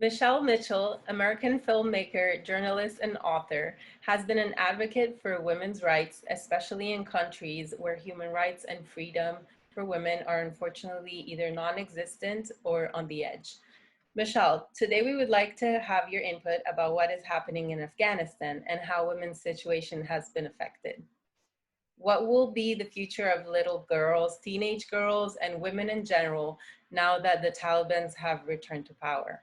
Michele Mitchell, American filmmaker, journalist, and author, has been an advocate for women's rights, especially in countries where human rights and freedom for women are unfortunately either non-existent or on the edge. Michele, today we would like to have your input about what is happening in Afghanistan and how women's situation has been affected. What will be the future of little girls, teenage girls, and women in general now that the Taliban have returned to power?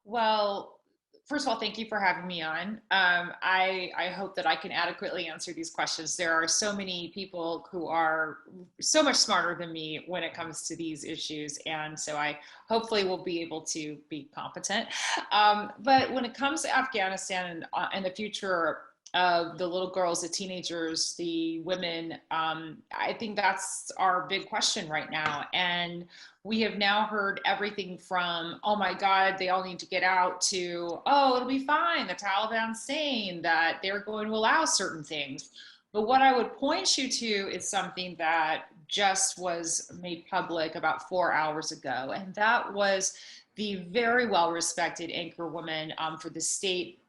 Well, first of all, thank you for having me on. I hope that I can adequately answer these questions. There are so many people who are so much smarter than me when it comes to these issues, and so I hopefully will be able to be competent. But when it comes to Afghanistan and the future of the little girls, the teenagers, the women, I think that's our big question right now. And we have now heard everything from, oh my God, they all need to get out, to, oh, it'll be fine. The Taliban's saying that they're going to allow certain things. But what I would point you to is something that just was made public about 4 hours ago. And that was the very well respected anchor woman for the state.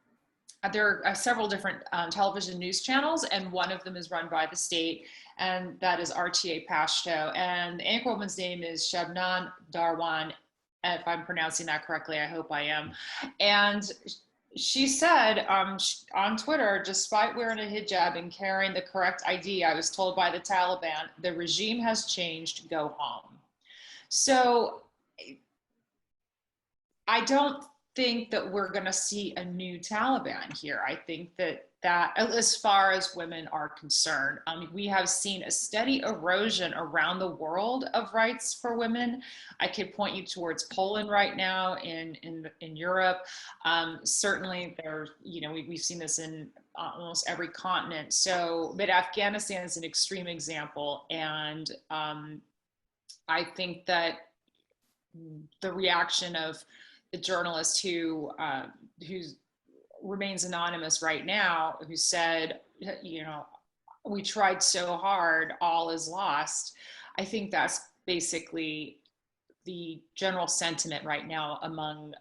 There are several different television news channels, and one of them is run by the state, and that is RTA Pashto. And the anchorwoman's name is Shabnan Darwan. If I'm pronouncing that correctly, I hope I am. And she said on Twitter, despite wearing a hijab and carrying the correct ID, I was told by the Taliban, the regime has changed, go home. So I don't think that we're going to see a new Taliban here. I think that as far as women are concerned, we have seen a steady erosion around the world of rights for women. I could point you towards Poland right now in Europe. Certainly there, we've seen this in almost every continent. So, but Afghanistan is an extreme example. And I think that the reaction of the journalist who remains anonymous right now, who said, we tried so hard, all is lost. I think that's basically the general sentiment right now among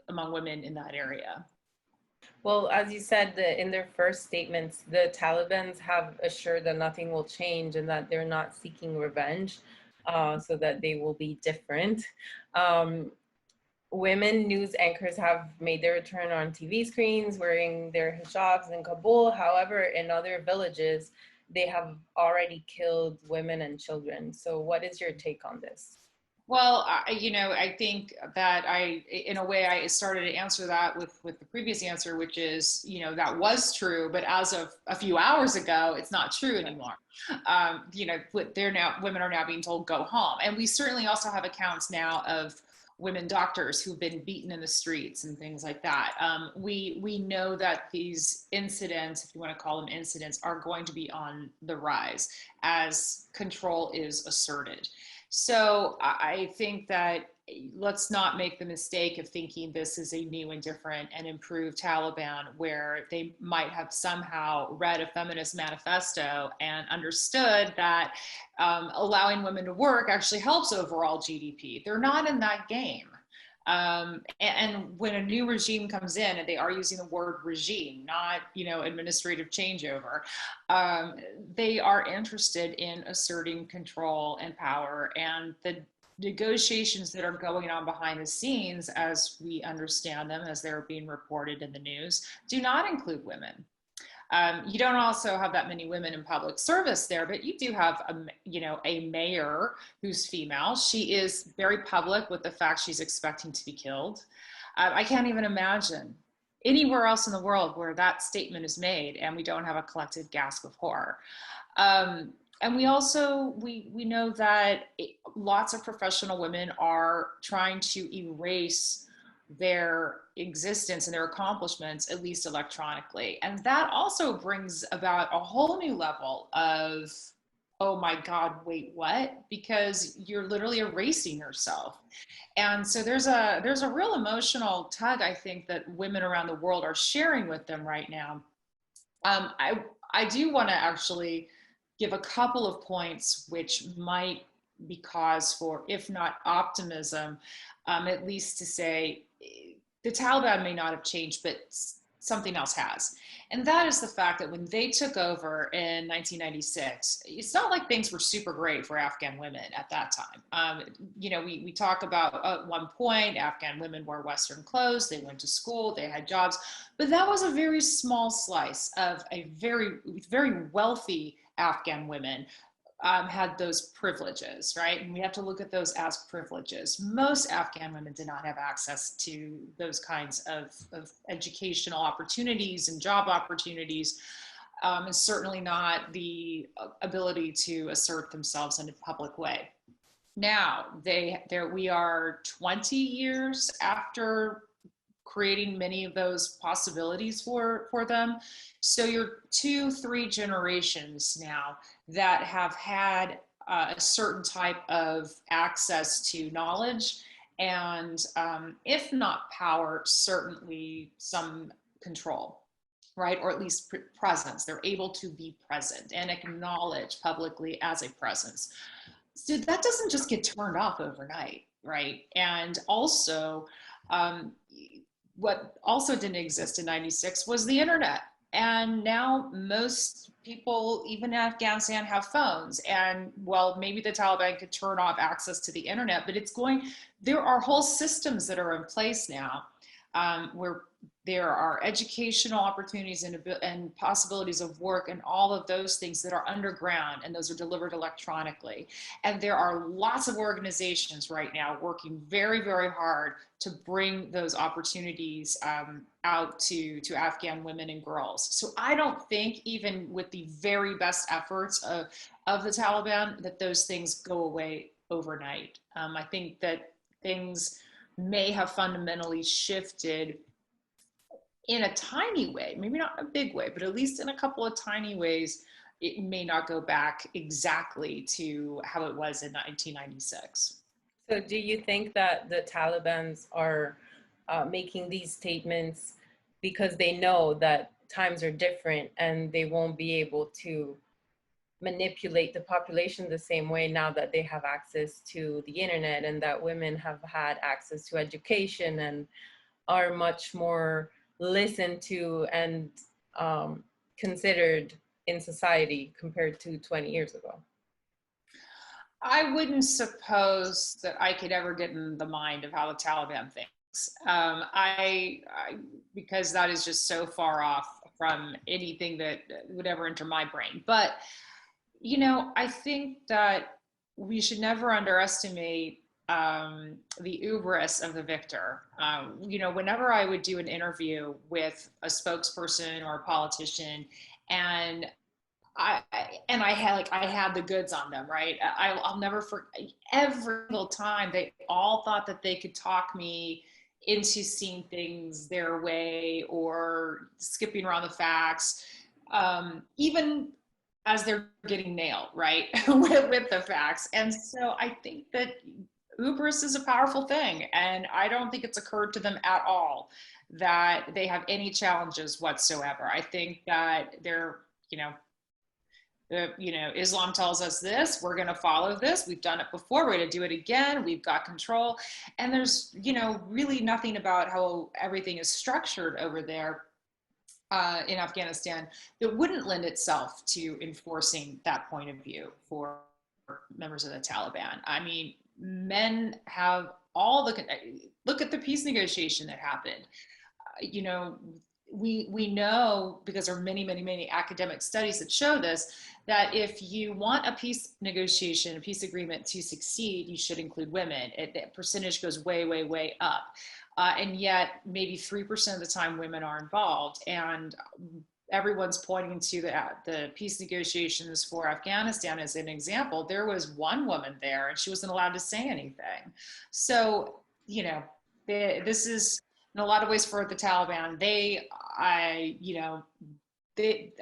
women in that area. Well, as you said, in their first statements, the Taliban have assured that nothing will change and that they're not seeking revenge, so that they will be different. Women news anchors have made their return on TV screens wearing their hijabs in Kabul. However, in other villages, they have already killed women and children. So what is your take on this? Well, I think that in a way, I started to answer that with the previous answer, which is, that was true, but as of a few hours ago, it's not true anymore. Women are now being told go home, and we certainly also have accounts now of women doctors who've been beaten in the streets and things like that. We know that these incidents, if you want to call them incidents, are going to be on the rise as control is asserted. So I think that let's not make the mistake of thinking this is a new and different and improved Taliban, where they might have somehow read a feminist manifesto and understood that allowing women to work actually helps overall GDP. They're not in that game. And when a new regime comes in, and they are using the word regime, not, administrative changeover, they are interested in asserting control and power. And the negotiations that are going on behind the scenes, as we understand them, as they're being reported in the news, do not include women. You don't also have that many women in public service there, but you do have a mayor who's female. She is very public with the fact she's expecting to be killed. I can't even imagine anywhere else in the world where that statement is made and we don't have a collective gasp of horror. And we also, we know that lots of professional women are trying to erase their existence and their accomplishments, at least electronically. And that also brings about a whole new level of, oh my God, wait, what? Because you're literally erasing yourself. And so there's a real emotional tug, I think, that women around the world are sharing with them right now. I do want to actually give a couple of points which might be cause for, if not optimism, at least to say the Taliban may not have changed, but something else has. And that is the fact that when they took over in 1996, it's not like things were super great for Afghan women at that time. We talk about at one point, Afghan women wore Western clothes, they went to school, they had jobs, but that was a very small slice of a very, very wealthy Afghan women had those privileges, right? And we have to look at those as privileges. Most Afghan women did not have access to those kinds of educational opportunities and job opportunities, and certainly not the ability to assert themselves in a public way. Now, we are 20 years after creating many of those possibilities for them. So you're 2-3 generations now that have had a certain type of access to knowledge and if not power, certainly some control, right? Or at least presence. They're able to be present and acknowledge publicly as a presence. So that doesn't just get turned off overnight, right? And also, what also didn't exist in 96 was the internet. And now most people, even in Afghanistan, have phones. And well, maybe the Taliban could turn off access to the internet, but there are whole systems that are in place now where there are educational opportunities and possibilities of work and all of those things that are underground, and those are delivered electronically. And there are lots of organizations right now working very, very hard to bring those opportunities out to Afghan women and girls. So I don't think even with the very best efforts of the Taliban that those things go away overnight. I think that things may have fundamentally shifted in a tiny way, maybe not in a big way, but at least in a couple of tiny ways. It may not go back exactly to how it was in 1996. So do you think that the Taliban are making these statements because they know that times are different and they won't be able to manipulate the population the same way now that they have access to the internet, and that women have had access to education and are much more listened to and considered in society compared to 20 years ago? I wouldn't suppose that I could ever get in the mind of how the Taliban thinks. Because that is just so far off from anything that would ever enter my brain. But, I think that we should never underestimate the hubris of the victor. Whenever I would do an interview with a spokesperson or a politician, and I had the goods on them, right? I'll never forget, every single time they all thought that they could talk me into seeing things their way or skipping around the facts, even as they're getting nailed, right, with the facts. And so I think that hubris is a powerful thing, and I don't think it's occurred to them at all that they have any challenges whatsoever. I think that they're, Islam tells us this, we're going to follow this. We've done it before. We're going to do it again. We've got control. And there's, really nothing about how everything is structured over there in Afghanistan that wouldn't lend itself to enforcing that point of view for members of the Taliban. I mean, men have look at the peace negotiation that happened. We know, because there are many, many, many academic studies that show this, that if you want a peace negotiation, a peace agreement to succeed, you should include women. The percentage goes way, way, way up. And yet maybe 3% of the time women are involved. And everyone's pointing to the peace negotiations for Afghanistan as an example. There was one woman there and she wasn't allowed to say anything. So, this is, in a lot of ways, for the Taliban,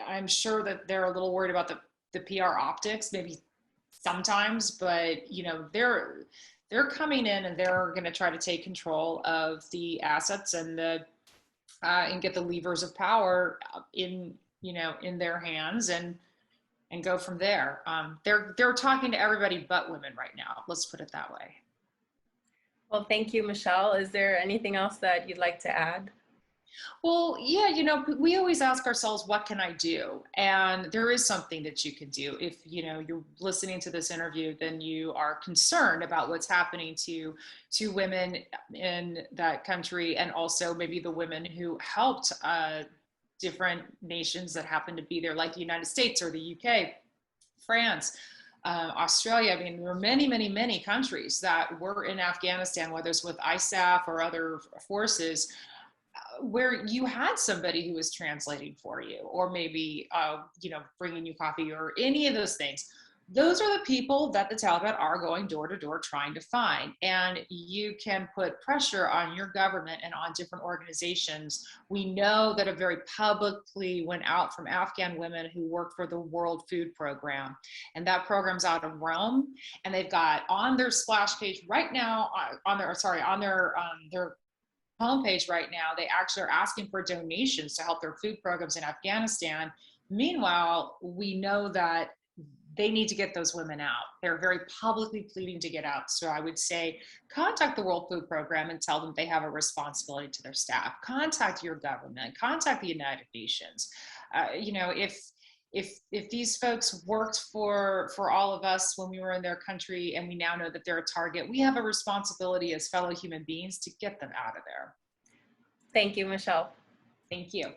I'm sure that they're a little worried about the PR optics, maybe sometimes, but they're coming in and they're going to try to take control of the assets and get the levers of power in their hands and go from there. They're talking to everybody but women right now. Let's put it that way. Well, thank you, Michelle. Is there anything else that you'd like to add? Well, yeah, you know, we always ask ourselves, what can I do? And there is something that you can do. If, you know, you're listening to this interview, then you are concerned about what's happening to women in that country, and also maybe the women who helped different nations that happen to be there, like the United States or the UK, France, Australia. I mean, there were many, many, many countries that were in Afghanistan, whether it's with ISAF or other forces, where you had somebody who was translating for you, or maybe you know, bringing you coffee or any of those things. Those are the people that the Taliban are going door to door trying to find. And you can put pressure on your government and on different organizations. We know that a very publicly went out from Afghan women who work for the World Food Program. And that program's out of Rome. And they've got on their splash page right now, on their homepage right now, they actually are asking for donations to help their food programs in Afghanistan. Meanwhile, we know that they need to get those women out. They're very publicly pleading to get out. So I would say contact the World Food Program and tell them they have a responsibility to their staff. Contact your government, contact the United Nations. You know, if these folks worked for all of us when we were in their country, and we now know that they're a target, we have a responsibility as fellow human beings to get them out of there. Thank you, Michelle. Thank you.